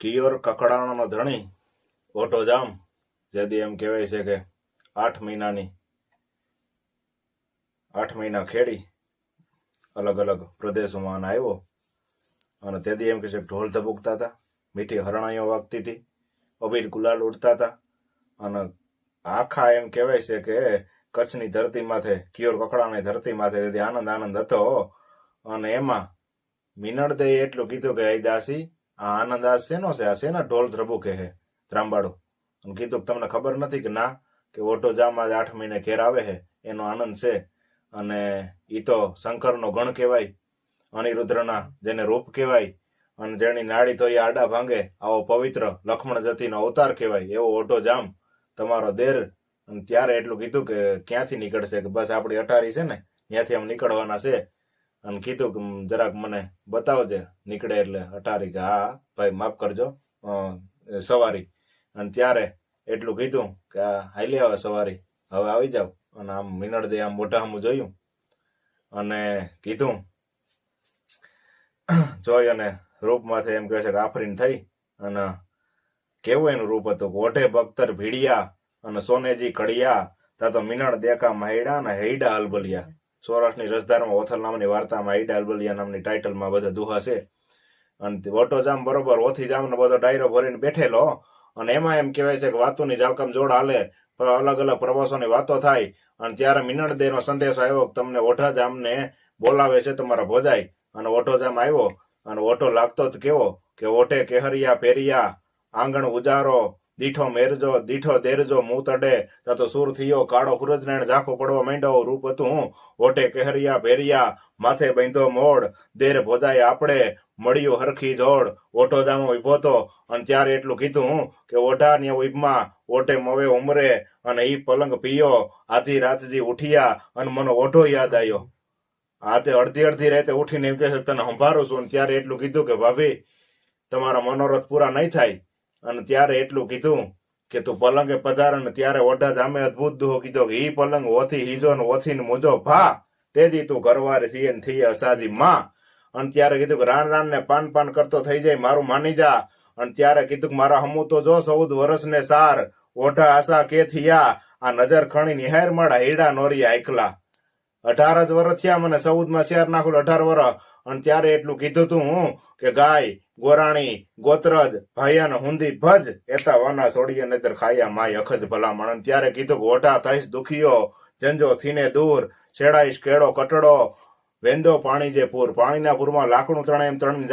કિયોર કકડાણાનો ધણી ઓટો જામ જેથી એમ કહેવાય છે કે 8 મહિના ખેડી અલગ અલગ પ્રદેશોમાં આવ્યો અને તેથી એમ કે છે ઢોલ ધબૂકતા હતા, મીઠી હરણાઈઓ વાગતી હતી, અબીર ગુલાલ ઉડતા હતા અને આખા એમ કહેવાય છે કે કચ્છની ધરતી માથે, કિયોર કકડાની ધરતી માથે તેથી આનંદ હતો. અને એમાં મિનળદે એટલું કીધું કે હઈ દાસી આ આનંદ આ શેનો છે, આ શેના ઢોલ ધબૂકે છે ત્રાંબાડો, અને કીધું કે તમને ખબર નથી કે ના કે ઓટો જામ આજ 8 મહિને ઘેર આવે છે એનો આનંદ છે. અને ઈ તો શંકરનો ગણ કહેવાય, અનિરુદ્રના જેને રૂપ કહેવાય અને જેની નાડી તો એ આડા ભાંગે આવો પવિત્ર લક્ષ્મણ જતીનો અવતાર કહેવાય એવો ઓટો જામ તમારો દેર. અને ત્યારે એટલું કીધું કે ક્યાંથી નીકળશે, કે બસ આપણી અટારી છે ને ત્યાંથી આમ નીકળવાના છે. અને કીધું કે જરાક મને બતાવજે નીકળે એટલે અટારી, કે હા ભાઈ માફ કરજો સવારી. અને ત્યારે એટલું કીધું કે આ હાલી આવે સવારી, હવે આવી જાવ. અને આમ મિનળદે આમ મોઢા સામું જોયું અને કીધું જોઈ અને રૂપમાંથી એમ કહે છે કે આફરીન થઈ. અને કેવું એનું રૂપ હતું, ઓઢે બખ્તર ભીડિયા અને સોનેજી કડિયા તા તો મિનળ દેખા મહેડા અને હેડા હલબલિયા. સૌરાષ્ટ્રની રસધારમાં ઓથલ નામની વાર્તામાં હેડા હલબલિયા નામની ટાઇટલમાં બધા દુહા છે. અને ઓટો જામ બરોબર ઓથી જામને બધો ડાયરો ભરીને બેઠેલો અને એમાં એમ કહેવાય છે કે વાતોની જાવકામ જોડ હાલે, અલગ અલગ પ્રવાસોની વાતો થાય. અને ત્યારે મિનળદેનો સંદેશો આવ્યો કે તમને ઓઢા જામને બોલાવે છે તમારા ભોજાઈ. અને ઓટો જામ આવ્યો અને ઓટો લાગતો જ કેવો કે ઓઠે કેહરિયા પેરિયા આંગણ ઉજારો દીઠો મેરજો દીઠો દેરજો મું તડે તો સુર થયો કાળો સૂરજને ઝાંખો પડવા માંડ્યો રૂપ હતું હું. ઓઠે કેહરિયા ભેરિયા માથે બાંધો મોડ દેર ભોજાઈ આપણે મળ્યું હરખી જોડ. ઓટો જામો ઉભો તો અને ત્યારે એટલું કીધું હું કે ઓઢા ને ઉભમાં ઓટે મવે ઉમરે અને ઈ પલંગ પીયો આધી રાતજી ઉઠિયા અને મને ઓઢો યાદ આવ્યો. આ તે અડધી રાતે ઉઠીને એમ કે છે તને સંભાળું છું. અને ત્યારે એટલું કીધું કે ભાભી તમારા મનોરથ પૂરા નહીં થાય. અને ત્યારે એટલું કીધું કે તું પલંગે પધાર. અને ત્યારે ઓઢા જામે અદભુત દુહો કીધો કે ઈ પલંગ ઓથી હીજો ને ઓથી ને મુજો ભા તેજી તું ઘરવારી થઈએ ને થઈએ અસાધી માં. અને ત્યારે કીધું કે રાન ને પાન કરતો થઈ જાય મારું માની જા. અને ત્યારે કીધું કે મારા હમું તો જો 14 વર્ષ ને સાર ઓઢા આશા કે થયા આ નજર ખણી નિહાર માડા હેડા નોરિયા એકલા. 18 જ વર્ષ થયા મને 14માં શેર નાખું 18 વર્ષ. અને ત્યારે એટલું કીધું તું હું કે ગાય ગોરાણી ગોત્રજ ભાઈયાન હુંદી ભજ એતા વાના છોડીએ નહીતર ખાયા માય અખજ ભલામણ. અને ત્યારે કીધું કે ઓઢા થઈશ દુખીઓ જંજો થીને દૂર છેડાઈશ કેળો કટડો વેંદો પાણી જે પૂર પાણીના પૂરમાં લાકડું ત્રણે એમ ત્રણ